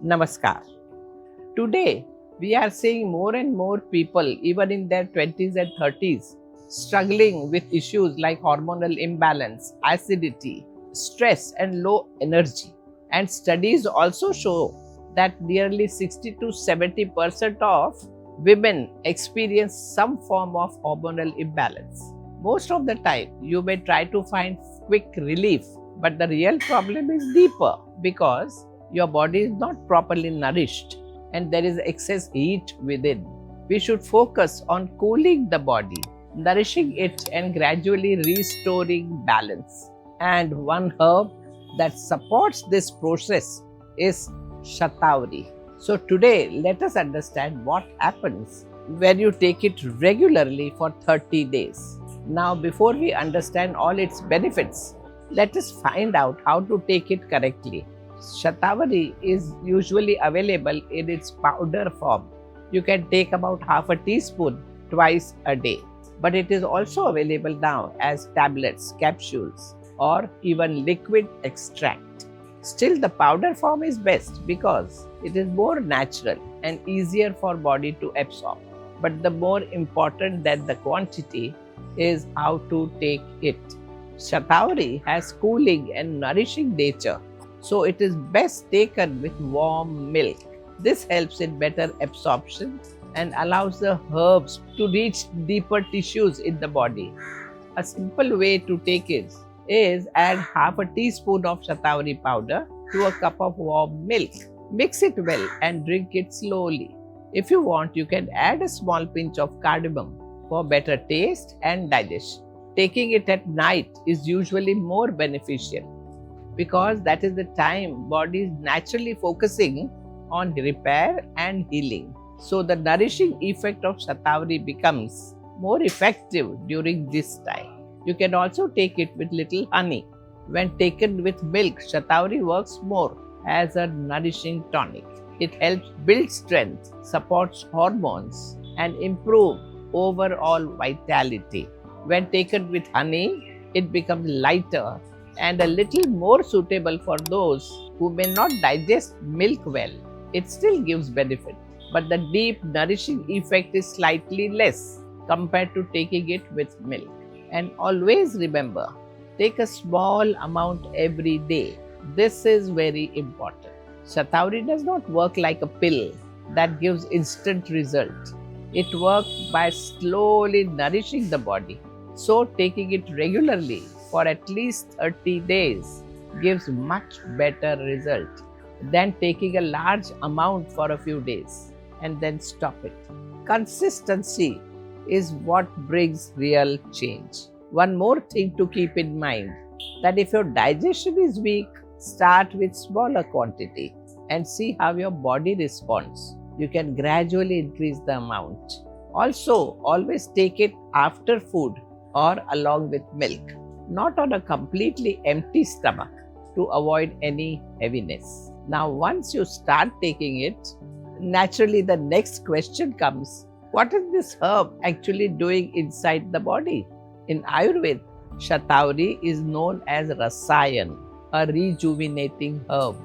Namaskar. Today, we are seeing more and more people, even in their 20s and 30s, struggling with issues like hormonal imbalance, acidity, stress, and low energy. And studies also show that nearly 60 to 70% of women experience some form of hormonal imbalance. Most of the time, you may try to find quick relief, but the real problem is deeper because your body is not properly nourished and there is excess heat within. We should focus on cooling the body, nourishing it, and gradually restoring balance. And one herb that supports this process is Shatavari. So, today let us understand what happens when you take it regularly for 30 days. Now, before we understand all its benefits, let us find out how to take it correctly. Shatavari is usually available in its powder form. You can take about half a teaspoon twice a day. But it is also available now as tablets, capsules, or even liquid extract. Still, the powder form is best because it is more natural and easier for body to absorb. But the more important than the quantity is how to take it. Shatavari has cooling and nourishing nature, so it is best taken with warm milk. This helps in better absorption and allows the herbs to reach deeper tissues in the body. A simple way to take it is add half a teaspoon of Shatavari powder to a cup of warm milk. Mix it well and drink it slowly. If you want, you can add a small pinch of cardamom for better taste and digestion. Taking it at night is usually more beneficial because that is the time body is naturally focusing on repair and healing. So the nourishing effect of Shatavari becomes more effective during this time. You can also take it with little honey. When taken with milk, Shatavari works more as a nourishing tonic. It helps build strength, supports hormones, and improve overall vitality. When taken with honey, it becomes lighter and a little more suitable for those who may not digest milk well. It still gives benefit, but the deep nourishing effect is slightly less compared to taking it with milk. And always remember, take a small amount every day. This is very important. Shatavari does not work like a pill that gives instant result. It works by slowly nourishing the body. So taking it regularly for at least 30 days gives much better result than taking a large amount for a few days and then stop it. Consistency is what brings real change. One more thing to keep in mind, that if your digestion is weak, start with smaller quantity and see how your body responds. You can gradually increase the amount. Also, always take it after food or along with milk, not on a completely empty stomach, to avoid any heaviness. Now, once you start taking it, naturally the next question comes, what is this herb actually doing inside the body? In Ayurveda, Shatavari is known as Rasayan, a rejuvenating herb.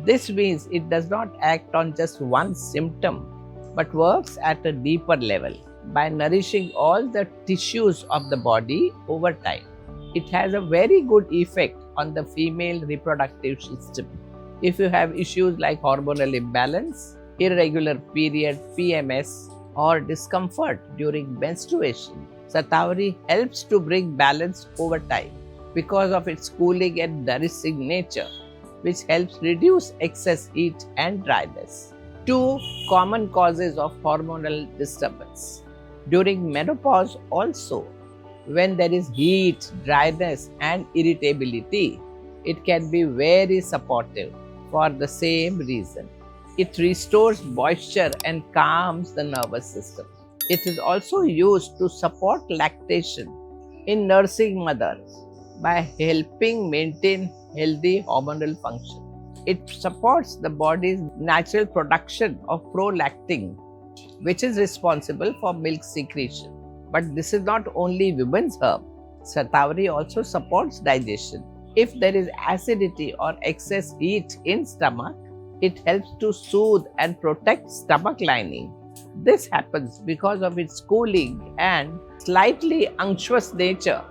This means it does not act on just one symptom, but works at a deeper level by nourishing all the tissues of the body over time. It has a very good effect on the female reproductive system. If you have issues like hormonal imbalance, irregular period, PMS, or discomfort during menstruation, Shatavari helps to bring balance over time because of its cooling and nourishing nature, which helps reduce excess heat and dryness. Two common causes of hormonal disturbance. During menopause also, when there is heat, dryness, and irritability, it can be very supportive for the same reason. It restores moisture and calms the nervous system. It is also used to support lactation in nursing mothers by helping maintain healthy hormonal function. It supports the body's natural production of prolactin, which is responsible for milk secretion. But this is not only women's herb. Shatavari also supports digestion. If there is acidity or excess heat in stomach, It helps to soothe and protect stomach lining. This happens because of its cooling and slightly unctuous nature,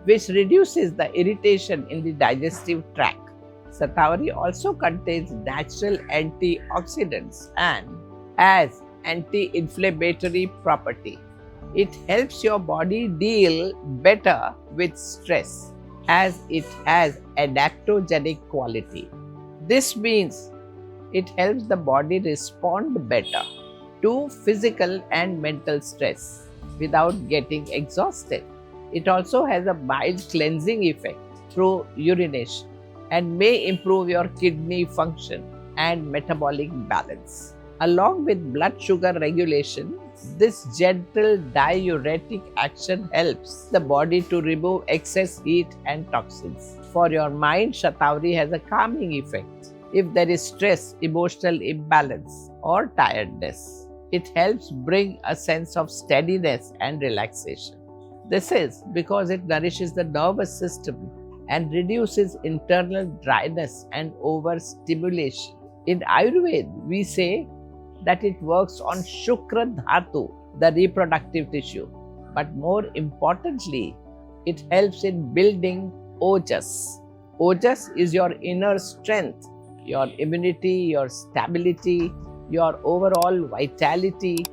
which reduces the irritation in the digestive tract. Shatavari also contains natural antioxidants and has anti-inflammatory property. It helps your body deal better with stress as it has adaptogenic quality. This means it helps the body respond better to physical and mental stress without getting exhausted. It also has a mild cleansing effect through urination and may improve your kidney function and metabolic balance. Along with blood sugar regulation, this gentle diuretic action helps the body to remove excess heat and toxins. For your mind, Shatavari has a calming effect. If there is stress, emotional imbalance, or tiredness, it helps bring a sense of steadiness and relaxation. This is because it nourishes the nervous system and reduces internal dryness and overstimulation. In Ayurveda, we say that it works on Shukra Dhatu, the reproductive tissue. But more importantly, it helps in building ojas. Ojas is your inner strength, your immunity, your stability, your overall vitality.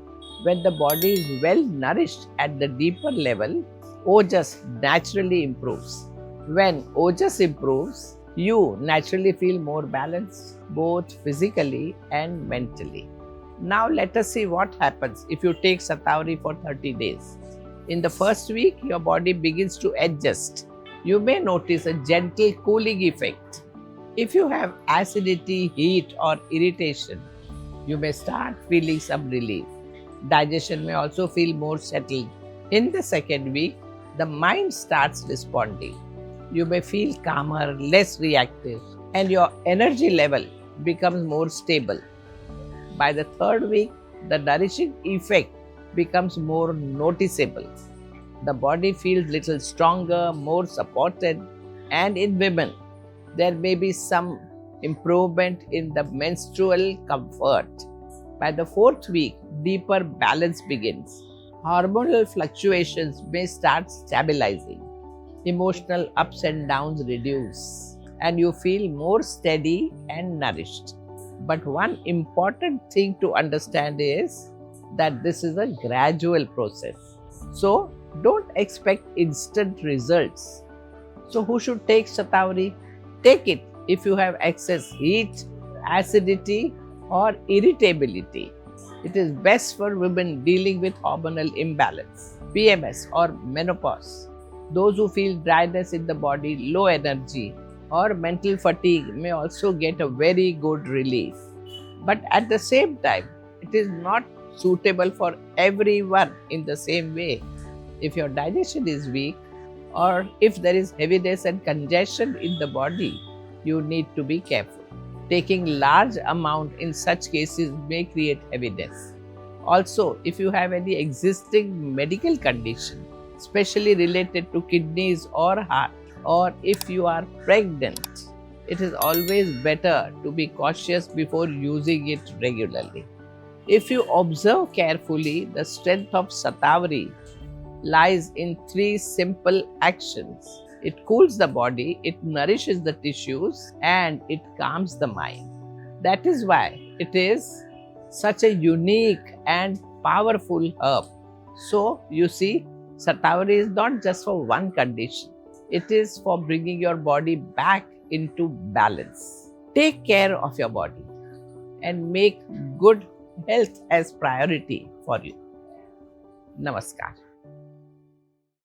When the body is well nourished at the deeper level, ojas naturally improves. When ojas improves, you naturally feel more balanced, both physically and mentally. Now let us see what happens if you take Shatavari for 30 days. In the first week, your body begins to adjust. You may notice a gentle cooling effect. If you have acidity, heat or irritation, you may start feeling some relief. Digestion may also feel more settled. In the second week, the mind starts responding. You may feel calmer, less reactive, and your energy level becomes more stable. By the third week, the nourishing effect becomes more noticeable. The body feels little stronger, more supported, and in women, there may be some improvement in the menstrual comfort. By the fourth week, deeper balance begins. Hormonal fluctuations may start stabilizing. Emotional ups and downs reduce, and you feel more steady and nourished. But one important thing to understand is that this is a gradual process. So don't expect instant results. So who should take Shatavari? Take it if you have excess heat, acidity or irritability. It is best for women dealing with hormonal imbalance, PMS or menopause. Those who feel dryness in the body, low energy or mental fatigue may also get a very good relief. But at the same time, it is not suitable for everyone in the same way. If your digestion is weak or if there is heaviness and congestion in the body, you need to be careful. Taking large amount in such cases may create heaviness. Also, if you have any existing medical condition, especially related to kidneys or heart, or if you are pregnant, it is always better to be cautious before using it regularly. If you observe carefully, the strength of Shatavari lies in three simple actions. It cools the body, it nourishes the tissues, and it calms the mind. That is why it is such a unique and powerful herb. So, you see, Shatavari is not just for one condition. It is for bringing your body back into balance. Take care of your body and make good health as priority for you. Namaskar.